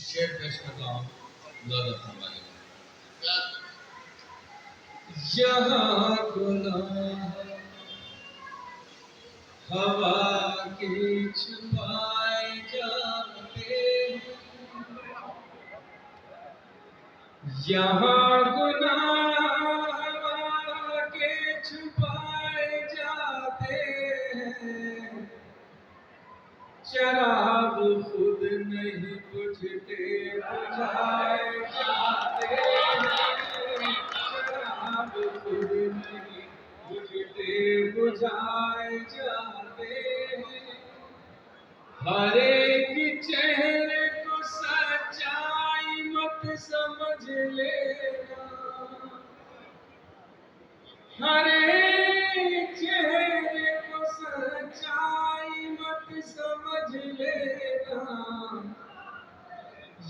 شعر پیش کرتا ہوں، زیادہ فرمائیے گا۔ یہاں گناہ ہوا کے چھپائے جاتے ہیں، یہاں گناہ ہوا کے چھپائے جاتے ہیں، چراغ خود نہیں بجھتے بجھائے جاتے ہیں، چراغ خود نہیں بجھتے بجھائے جاتے ہیں، ہر ایک چہرے کو سچائی مت سمجھ لینا، ہر ایک چہرے کو سچائی مت سمجھ لینا،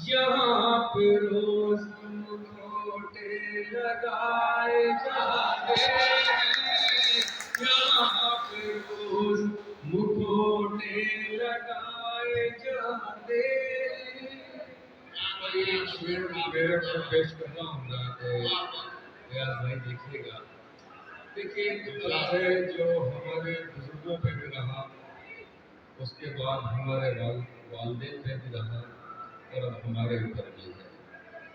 یہاں پہ روز مکھوٹے لگائے جاتے ہیں، یہاں پہ روز مکھوٹے لگائے جاتے ہیں۔ اور یہ شعر میرے کو پیش کرنا ہوگا کہ ریاض بھائی دیکھیے گا، دیکھیے ایک طرف ہے جو ہمارے بزرگوں پہ بھی رہا، اس کے بعد ہمارے والدین پہ بھی رہا، اور اب ہمارے اوپر بھی ہے،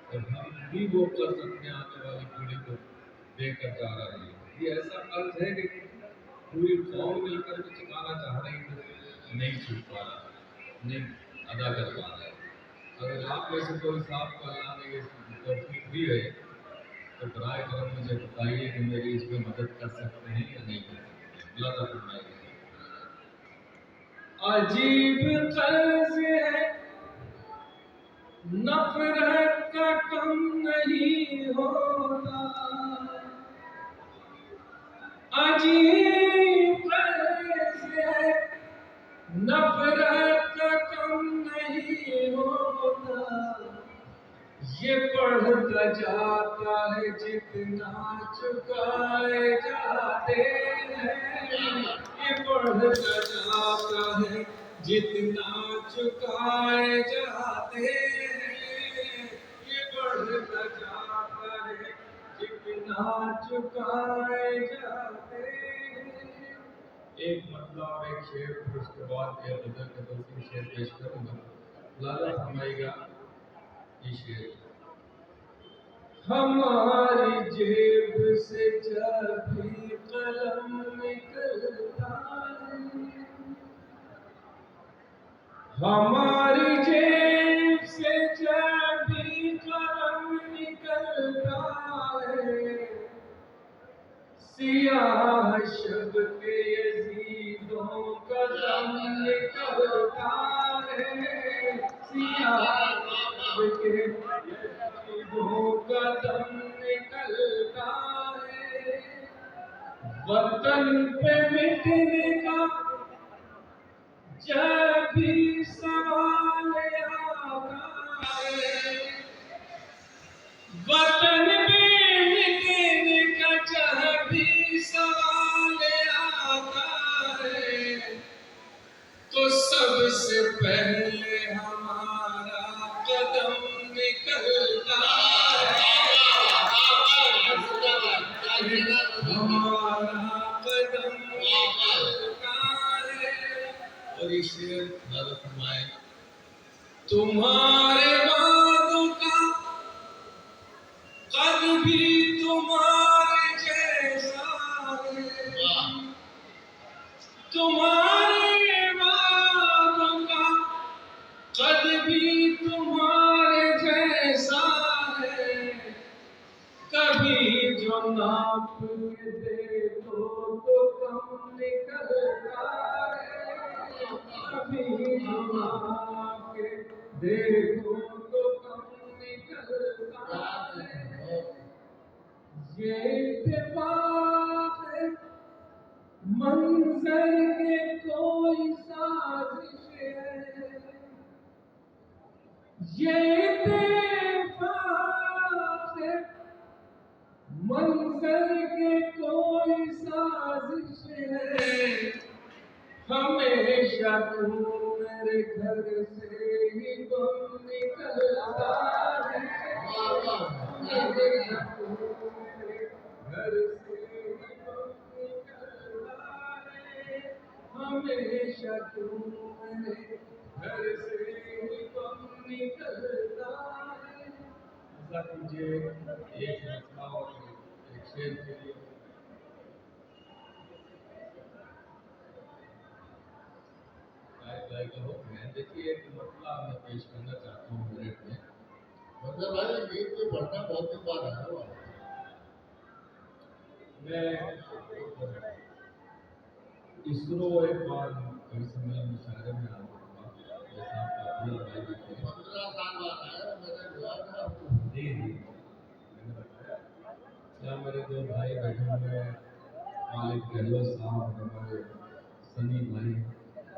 اور ہم بھی وہ قرض اپنے آنے والی پیڑھی کو دے کر جا رہے ہیں۔ یہ ایسا قرض ہے کہ پوری قوم مل کر کے چکانا چاہ رہی ہے، نہیں چک پا رہا، نہیں ادا کر پا رہا ہے۔ اگر آپ میں سے کوئی صاحب کو اللہ نے یہ توفیق دی ہے تو برائے کرم مجھے بتائیے کہ میری اس میں مدد کر سکتے ہیں یا نہیں کر سکتے۔ اللہ تعالیٰ فرمائے گا، عجیب قرض ہے نفرت کا کم نہیں ہوتا، عجیب قرض ہے نفرت کا کم نہیں ہوتا، یہ بڑھتا جاتا ہے جتنا چکائے جاتے ہیں، یہ بڑھتا جاتا ہے جتنا چکائے جاتے ہیں، یہ بڑھتا جاتا ہے جتنا چکائے جاتے ہیں۔ ایک مطلب اور ایک شعر، پھر اس کے بعد یہ غزل کے 2-3 شعر پیش کروں گا۔ لالا فرمائے گا یہ شعر، ہماری جیب سے جب بھی قلم نکلتا ہے، ہماری جیب سے جب بھی قلم نکلتا ہے، سیاہ شب کے یزیدوں کا دم نکلتا ہے، سیاہ شب کے یزیدوں کا دم نکلتا ہے، وطن پہ مٹنے کا جب بھی سوال آتا ہے، وطن پہ مٹنے کا جب بھی سوال آتا ہے، تو سب سے پہلے ہمارا قدم نکلتا ہے، ہمارا قدم نکلتا ہے۔ اور یہ شعر نظر فرمائے، تمہارے وعدوں کا قد بھی تمہارے جیسا ہے، تمہارے وعدوں کا قد بھی تمہارے جیسا ہے، کبھی جو ناپ کے دیکھو تو کم نکلتا ہے، کبھی جو ناپ کے دیکھو تو کم نکلتا ہے، یہ اتفاق ہے منظر کے کوئی سازش ہے، یہ اتفاق ہے منظر کے کوئی سازش ہے، ہمیشہ تو میرے گھر سے ہی گم نکل دیجیے ایک مسئلہ اور ایک شعر کے لیے. دیکھیے ایک مسئلہ میں پیش کرنا چاہتا ہوں منٹ میں. مطلب بھائی گیت میں پڑھنا بہت ہی بار آیا ہوا میں اسرو ایک بار کبھی سمجھ مشاعرے میں آ گیا جیسا آپ کا اپنا بھائی بھی تھے. 15 سال بعد آیا میرا جواب ہے آپ کو. جی میں نے بتایا یہاں میرے دو بھائی بیٹھے ہوئے ہیں. مالک گہلوت صاحب ہمارے سنی بھائی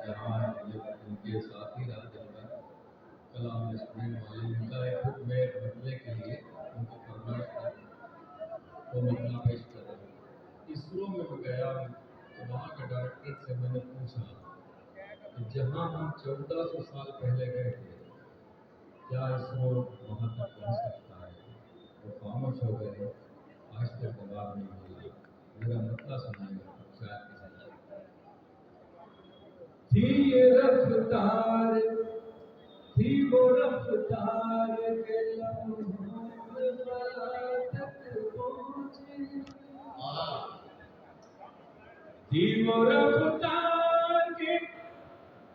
یہاں ان کے ساتھ ہی رہتے ہیں. کلام اسٹوڈنٹ والے ان کا ایک خود میں بدلے کے لیے ان کی فرمائش کو مسئلہ پیش کر رہا ہوں. اسرو میں میں گیا تو وہاں کے ڈائریکٹر سے میں نے پوچھا کہ جہاں ہم 1400 سال پہلے گئے تھے کیا اسرو وہاں تک پہنچ سکتا ہے؟ وہ خاموش ہو گئے. آج تک جواب نہیں ملا. میرا مسئلہ سنائے گا شاید تھی یہ رفتار تھی وہ رفتار کے لمحوں میں بلا تک پہنچے. تھی وہ رفتار کے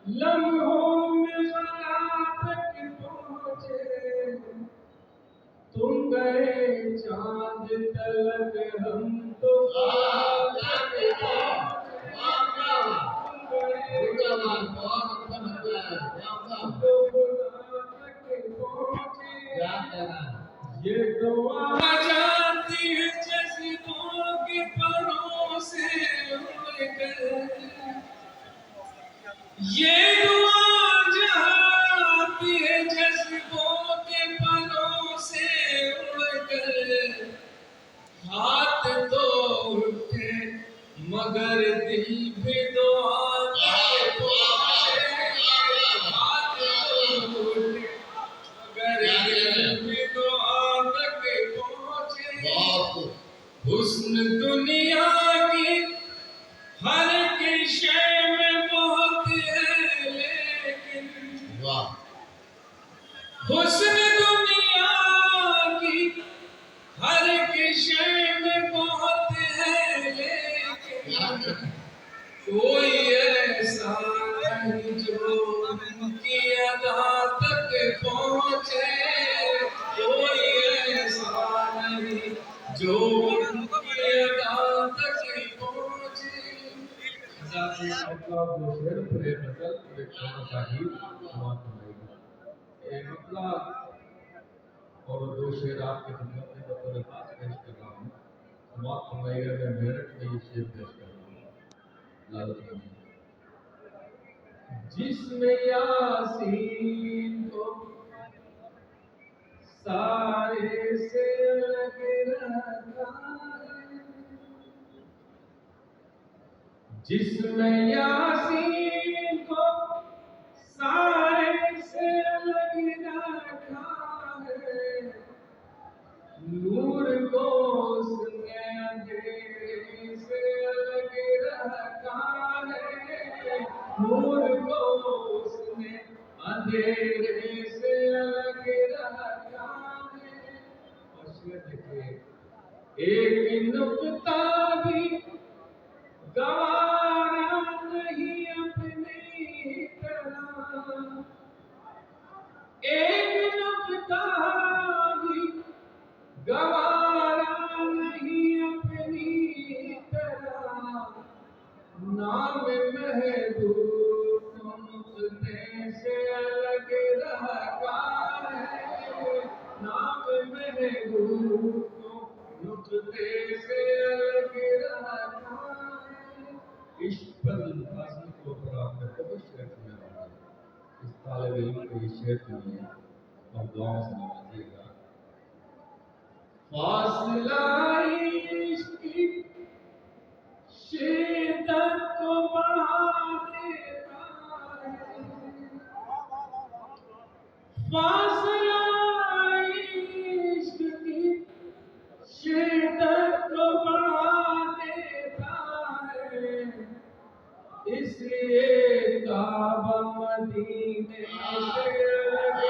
لمحوں میں بلا تک پہنچے. تم گئے چاند تلک ہم تو یہ دعا جاتی ہے جذبوں کے پروں سے اڑ کر. یہ دعا جاتی ہے جذبوں کے پروں سے اڑ کر. ہاتھ تو اٹھے مگر دل بھی دعا کے پہنچے. ہاتھ تو اٹھے مگر دل بھی دعا تک پہنچے. حسن دنیا کی ہر ایک شے میں بہت ہے لیکن حسن دنیا کی ہر ایک شے میں بہت ہے لیکن کوئی ایسا نہیں جو ان کی ادا تک پہنچے. کوئی ایسا نہیں جو ان کی ادا تک پہنچے. دو شعر پر ایک غزل ایک شاہی سماعت فرمائے گا. ایک مسئلہ اور دو شعر آپ کی خدمت میں بطور خاص پیش کر رہا ہوں. سماعت فرمائے گا. میں میرٹھ میں یہ شعر پیش کر رہا ہوں. لازم نہیں. جس میں یاسین کو سارے سے الگ رکھا ہے. جس میں یاسین کو سارے سے الگ رکھا ہے. نور کو اس نے اندھیرے سے الگ رکھا ہے. نور کو اس نے اندھیرے سے الگ رکھا ہے. اور شعر دیکھیے. ایک نقطہ بھی گوارا نہیں اپنی طرح. ایک نقطہ بھی گوارا نہیں اپنی طرح. نام محبوب کو نقطے سے الگ رکھا ہے. نام محبوب کو نقطے سے الگ رکھا ہے. عشق پر فاصل کو پر آپ نے بہت شعر سنا ہوگا. اس طالب علم کو یہ شعر سنیے اور دعاؤں سے نوازیے گا. فاصلہ عشق کی شدت کو بڑھا دیتا ہے. فاصلہ عشق کی شدت کو بڑھا دیتا ہے. اس لیے کعبہ مدینے سے الگ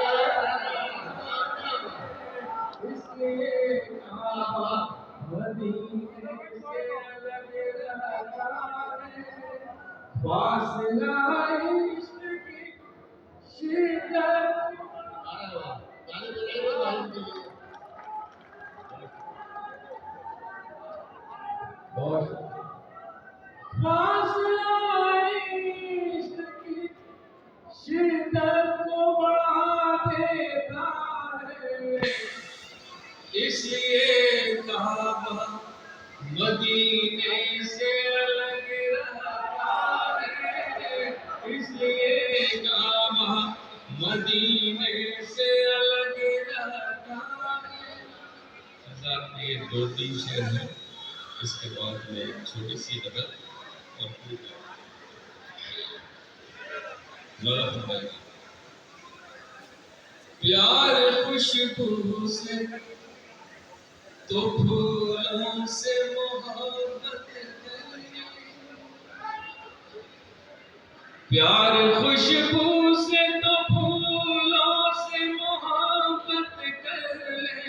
رکھا ہے. اس لیے फासला इश्क की शिद्दत अरे वाह, ताली बजाइए भाई के लिए। बहुत फासला इश्क की शिद्दत को बढ़ा देता है, इसलिए काबा मदीने से अलग रहता है, इसलिए काबा मदीने से अलग रहता है। साथ ये 2-3 शेर हैं, इसके बाद में एक छोटी सी नज़र और फिर मौला फरमाएगा, प्यार खुशबू से तो फूलों से मोहब्बत करें, प्यार खुशबू से तो फूलों से मोहब्बत कर ले,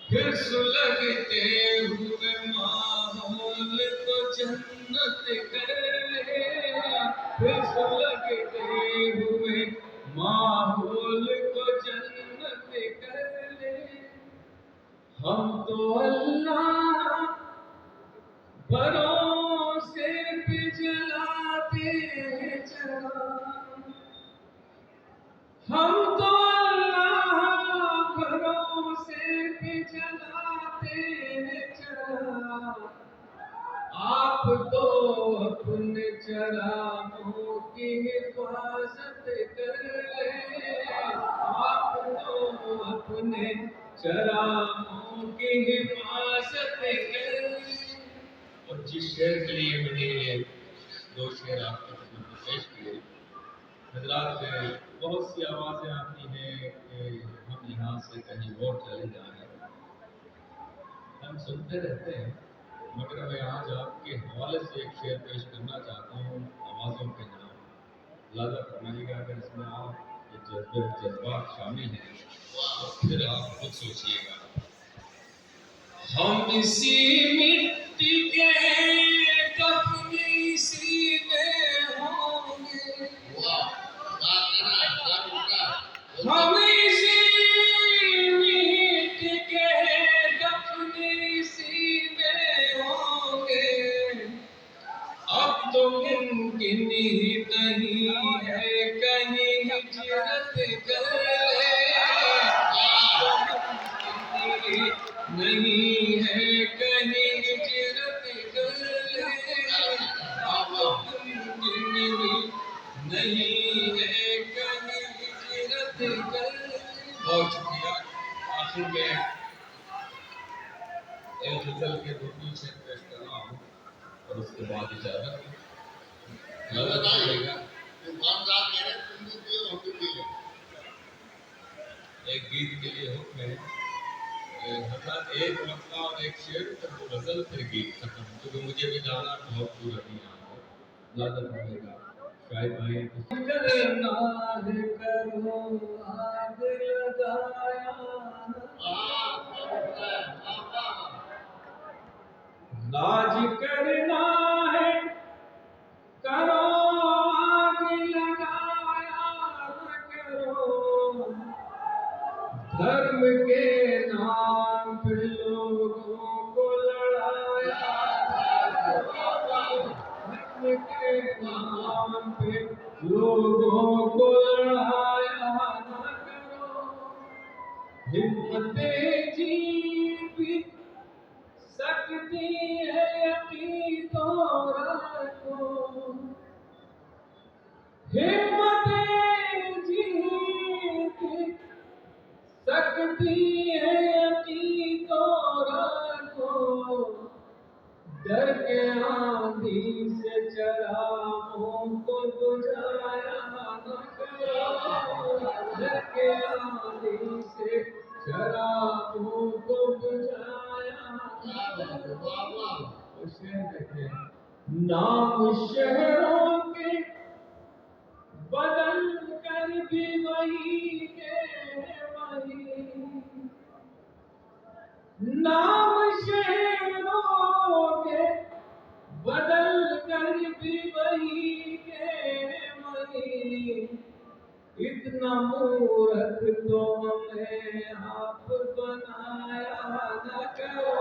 फिर सुलगते हुए माहौल को जन्नत कर ले, फिर सुलगते हुए माहौल को जन्नत कर ले। हम तो अल्लाह भरोसे पे जलाते हैं चिराग, हम तो अल्लाह भरोसे पे जलाते हैं चिराग। आप तो अपने चरागों की हिफाजत कर ले, आप तो अपने चरागों की हिफाजत कर ले। और जिस शेर के लिए मैंने ये 2 शेर आपके खिदमत में पेश किए, हजरात बहुत सी आवाज़ें आती हैं कि हम यहाँ से कहीं और चले जाएं, हम सुनते रहते हैं, मगर मैं आज आपके हवाले से एक शेर पेश करना चाहता हूँ आवाज़ों के नाम, लाजा फरमाइएगा। अगर इसमें आप जज्बात शामिल हैं तो फिर आप खुद सोचिएगा। हम इसी मिट्टी के कफनी सी में होंगे, वाह, बात करना, बात करना। हम इसी मिट्टी के कफनी सी में होंगे, अब तो मुमकिन ही नहीं है कहीं हिजरत कर ले, नहीं है कहीं हिजरत कर ले, अब तो मुमकिन ही नहीं है कहीं हिजरत कर ले। बहुत शुक्रिया। आखिर में एक गजल के 2-3 शेर पेश कर रहा हूँ और उसके बाद इजाजत बताइएगा दुकानदार कह रहे तुम भी पियो हम भी पिए। एक गीत के लिए हुक्म है, हजरत एक मसला और एक शेर, फिर वो गजल, फिर गीत खत्म, क्योंकि मुझे भी जाना बहुत दूर नहीं आता। ज़्यादा पड़ेगा शायद भाई करना है करो आग लगाया, राज करना है करो आग लगाया न करो, धर्म के नाम पे लोगों को लड़ाया, धर्म के नाम पे लोगों को लड़ाया न करो, हिम्मतें जीत भी सकती है यकीनों रखो, हिम्मतें जीत सकती है यकीनों रखो, डर के आंधी से चरागों को बुझाया न करो, डर के आंधी से चरागों को बुझाया न करो। नाम शहरों के बदल कर भी वही के वही, नाम शहरों के बदल कर इतना मूर्ख तो हमें आप बनाया न करो,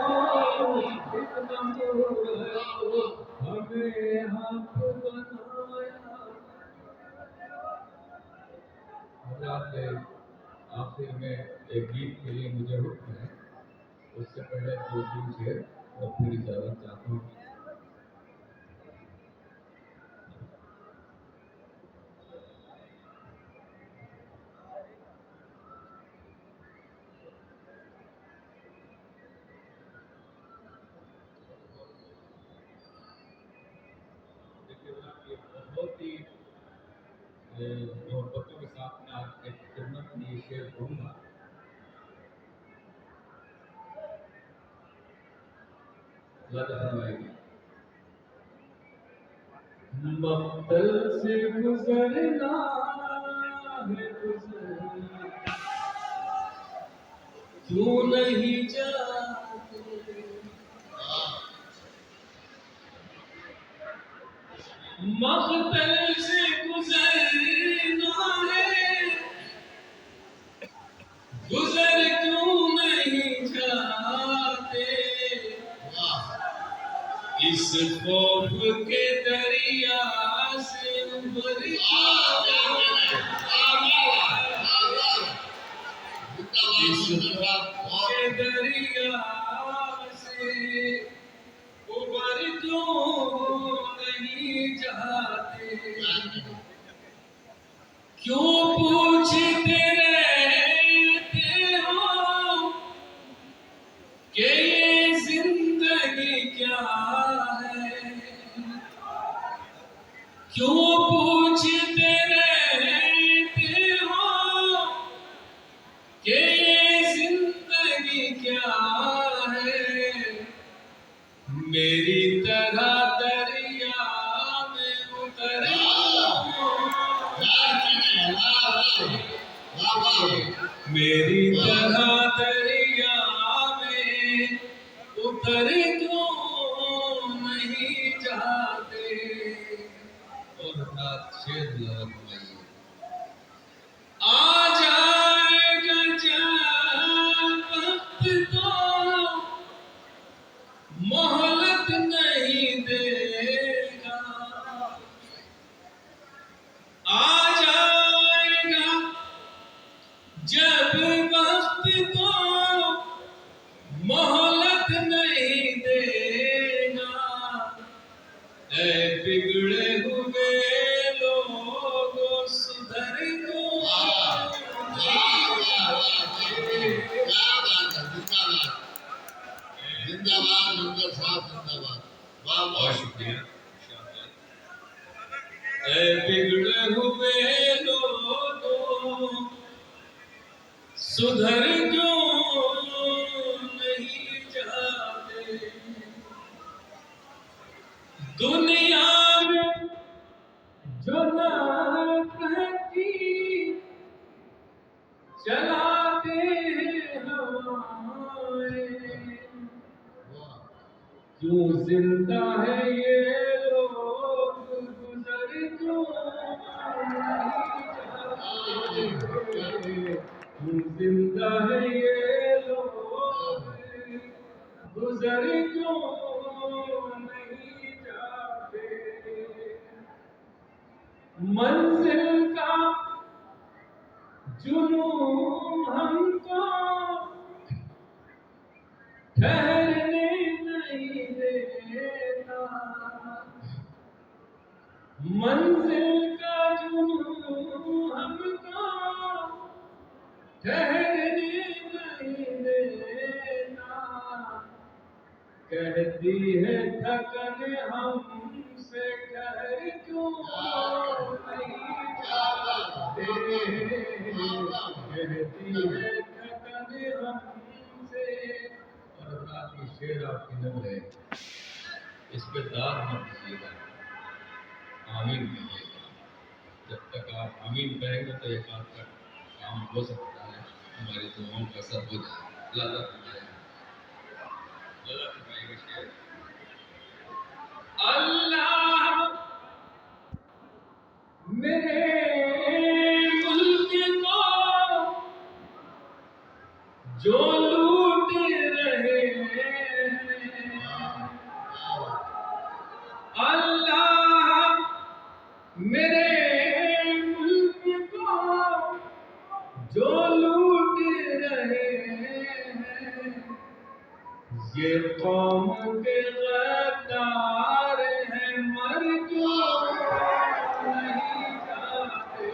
इतना मूर्ख तो हमें आप बनाया। हज़रात, आखिर में एक गीत के लिए मुझे हुक्म है, उससे पहले 2-3 शेर और फिर इजाजत चाहता हूँ। देखिए जनाब, ये बहुत ही मोहब्बतों के साथ मैं आपके खिदमत में ये शेर कहूँगा। ज़्यादा फरमाएगी। मक्तल से गुजरना है गुजरना, क्यों नहीं जाते। मक्तल से गुजरना है, गुजर क्यों नहीं जाते। इस खौफ के दरिया से उबर इस खौफ के दरिया से उबर क्यों नहीं जाते। क्यों पूछते रहते हो कि ये जिंदगी क्या है। क्यों पूछते रहते हो कि ये जिंदगी क्या है। मेरी तरह दरिया में उतर मेरी तरह दरिया में उतर क्यों नहीं जाते। और रात शेर लहर में आ जाएगा जब वक्त तो मोहलत नहीं देगा। आ जाएगा जब वक्त तो मोहलत नहीं देगा। ऐ बिगड़े हुए लोगों सुधर को जिंदाबाद मंगल साहब जिंदाबाद। वाह बहुत शुक्रिया। ऐ बिगड़े हुए लोगों सुधर क्यों नहीं जाते। दुनिया में जो ना कहती चलाते हवाएं, क्यों जिंदा है ये लोग गुजर क्यों नहीं जाते। क्यों जिंदा है ये लोग गुजर क्यों नहीं जाते। मंजिल का जुनून हमको ठहरने नहीं देता। मंजिल का जुनून हमको ठहरने नहीं देता। कहती है थकन हमसे कहर क्यों नहीं जाते। कहती है थकन हमसे। और रात की शेर आपकी नजर है, इस पे दाद मत दीजिएगा, आमीन कहिएगा। जब तक आप आमीन कहेंगे तो एक आध का काम हो सकता है, हमारी दुआओं का असर हो जाए। ज़्यादा अल्लाह मेरे मुल्क जो लूट रहे हैं अल्लाह मेरे मुल्क को जो लूट रहे हैं ये कौम के गद्दार हैं मर क्यों नहीं जाते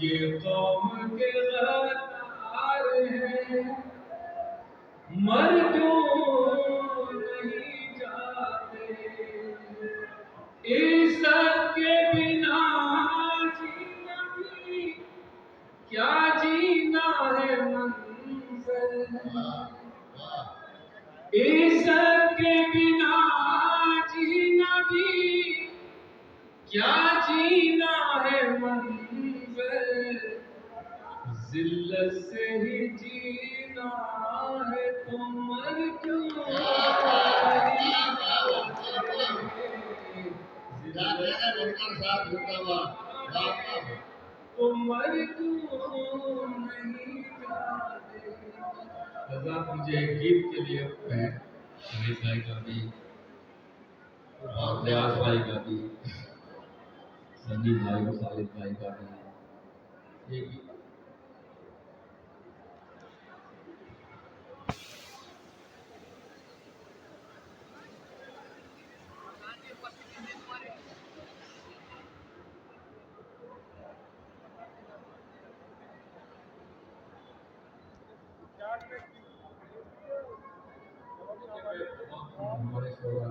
ये कौम के गद्दार हैं मर क्यों नहीं जाते इज्जत के बिना जीना भी क्या जीना है मंजर इज्जत के बिना जीना भी क्या जीना है मंजर जिल्लत से ही जीना है तो मर क्यों नहीं जाते तो मर क्यों नहीं जाते। हज़रत मुझे एक गीत के लिए है अमीर भाई का भी और रियाज भाई का भी सनी भाई और खालिद भाई का भी ये गीत हमारे शोहर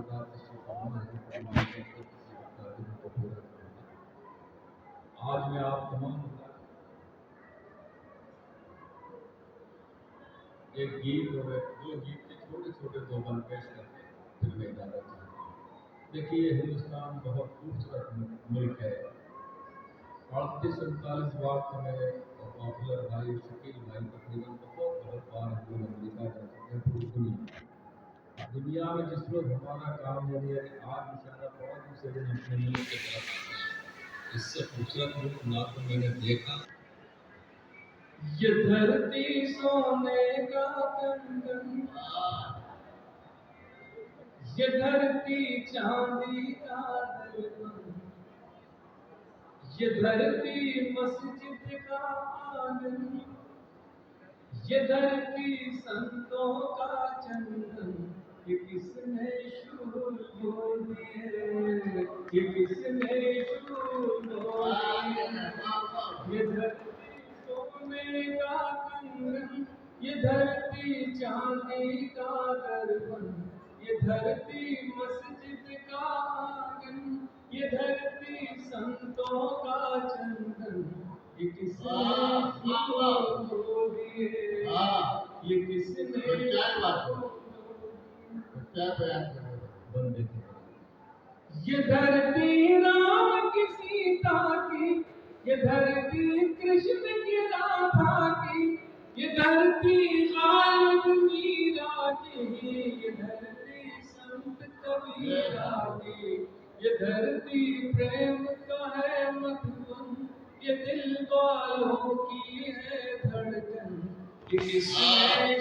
आज मैं आप तमाम एक गीत और दो गीत के छोटे छोटे दो बन पेश करके फिर मैं इजाजत चाहूँगा। देखिए हिंदुस्तान बहुत खूबसूरत मुल्क है। 38-39 बार मेरे पॉपुलर भाई शकील भाई तकरीबन बहुत बार हम लोग अमेरिका जा चुके हैं पूरी दुनिया में जिस लोग हमारा काम है आज इंशाल्लाह बहुत दूसरे दिन अपने मुल्क के तरफ आते हैं। इससे खूबसूरत मुल्क ना तो मैंने देखा। ये धरती सोने का कंगन ये धरती चांदी का दरबार ये धरती मस्जिद का आंगन ये धरती संतों का चंदन ये किसने शूल बोले ये किसने शूल बोले ये धरती सोने का कंगन ये धरती चांदी का दरबन ये धरती मस्जिद का आंगन ये धरती संतों का चंदन ये किसने बोले ये किसने बंदे ये धरती राम की सीता की ये धरती कृष्ण की राधा की ये धरती गालिब मीरा की ये धरती संत कबीरा की ये धरती प्रेम का है मधुबन ये दिल वालों की है धड़कन ये किसने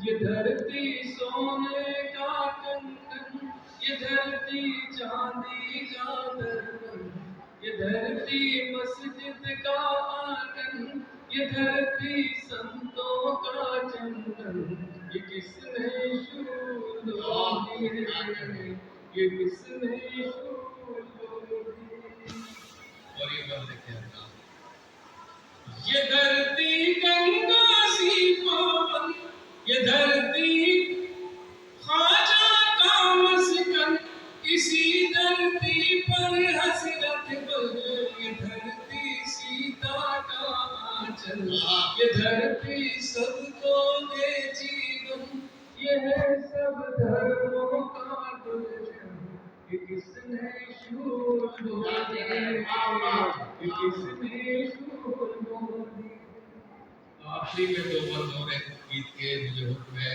ये धरती सोने का कंगन ये धरती चांदी का दरबन ये धरती मस्जिद का आंगन ये धरती संतों का चंदन ये किसने शूल दिए ये किसने शूल दिए। और ये बंदे क्या ये धरती गंगा सी पावन ये धरती ख्वाजा का मस्कन इसी धरती पर हसरत बल ये धरती सीता का आंचल ये धरती सबको दे जीवन ये है सब धर्मों का गुलशन ये किसने शूल बोले ये किसने शूल बोले। आखिरी में दो बंद और एक गीत के मुझे हुक्म है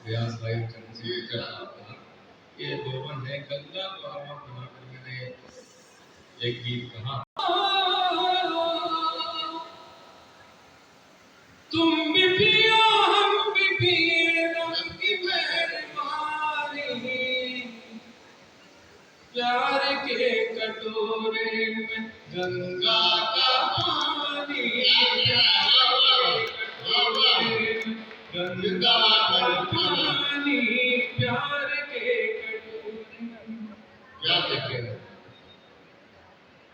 रियाज भाई चंद से चढ़ा ये दोवन है। गंगा को आवाज बनाकर मैंने एक गीत कहा, तुम भी पियो हम भी पिए, रब की मेहरबानी, प्यार के कटोरे में गंगा का पानी, गंगा का पानी, प्यार के कटोरे में। क्या कहते हैं?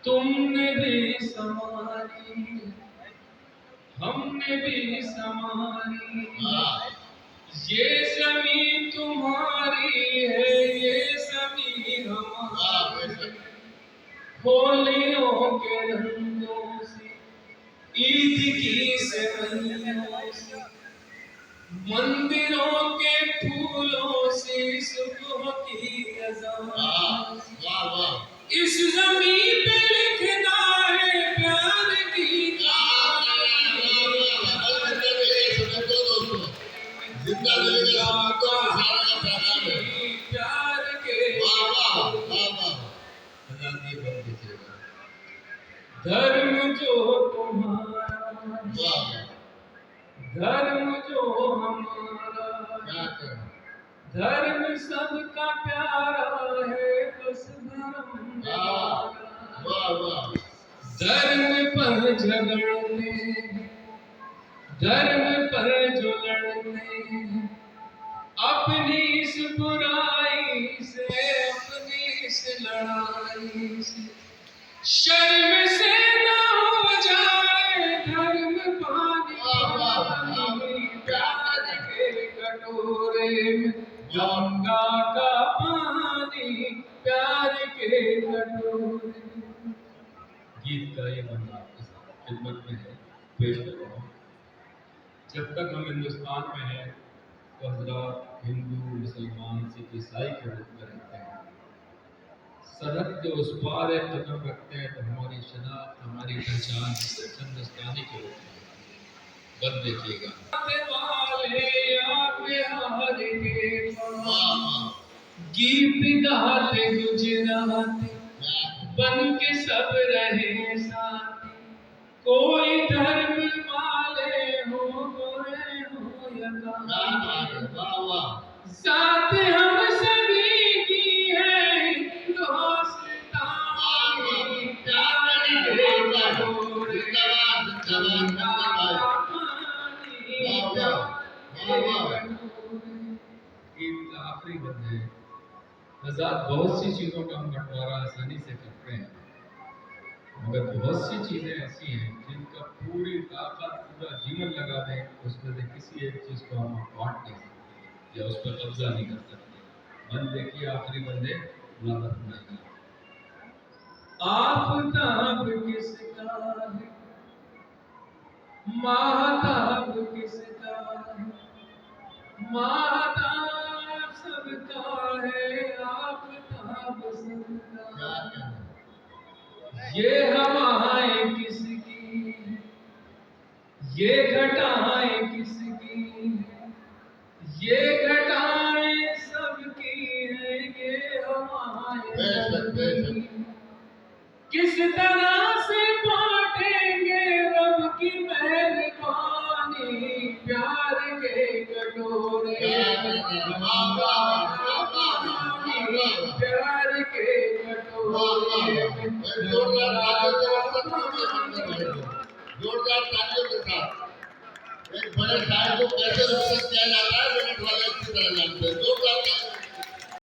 तुमने भी संवारी, हमने भी संवारी, ये ज़मीं तुम्हारी है, ये ज़मीं हमारी। होलियों के रंगों से, ईद की सेवइयों से, मंदिरों के फूलों से, सुबह की अज़ान से, इस ज़मीं पे लिखना है प्यार की कहानी। जिंदा रहेगा तो सारा का पैगाम है। प्यार के आजादी बन दीजिएगा। धर्म जो तुम्हारा, धर्म जो हमारा, क्या करें? धर्म सबका प्यारा है, बस धर्म हमारा। धर्म पर झगड़ने, धर्म पर जो लड़ने, अपनी इस बुराई से, अपनी इस लड़ाई से, शर्म से ना हो जाए धर्म पानी, प्यार के कटोरे में गंगा का पानी, प्यार के कटोरे में। गीत का ये बंदा आपके साथ खिदमत में है, पेश कर रहा हूँ। जब तक हम हिंदुस्तान में हैं तो हजरत हिंदू, मुसलमान, सिख, ईसाई के रूप में रहते हैं। सरहद के उस पार एक कदम रखते हैं तो हमारी शनाख्त, हमारी पहचान सिर्फ हिंदुस्तानी के रूप में। बस देखिएगा, गीत गाते गुजराते, बन के सब रहे साथ, कोई धर्म वाले हो, गोरे हो या काले, साथ हम सभी की है हिंदुस्तानी, प्यार के कटोरे में गंगा का पानी, प्यार के कटोरे। गीत का आखिरी बंद है। आजाद बहुत सी चीजों का हम बंटवारा आसानी से करते हैं, मगर बहुत सी चीजें ऐसी हैं जिनका पूरी ताकत, पूरा जीवन लगा दें, उसमें से किसी एक चीज को हम बांट नहीं सकते या उस पर कब्जा नहीं कर सकते। बंद देखिए, आखिरी बंदे मुलाकात बनाएगा। आफताब किसका है, महताब किसका है, महताब सबका है, आफताब सबका है। ये हवाएं किसकी, ये घटाएं किसकी, ये घटाएं सबकी है, ये हवाएं सबकी। किस तरह से बांटेंगे रब की मेहरबानी, प्यार के कटोरे में गंगा का पानी, प्यार के कटोरे में जोरदार तालियों के साथ एक बड़े साहब को कैसे रिप्रेजेंट किया जाता है, मिनट वाले अच्छी तरह जानते हैं। जोरदार तालियों।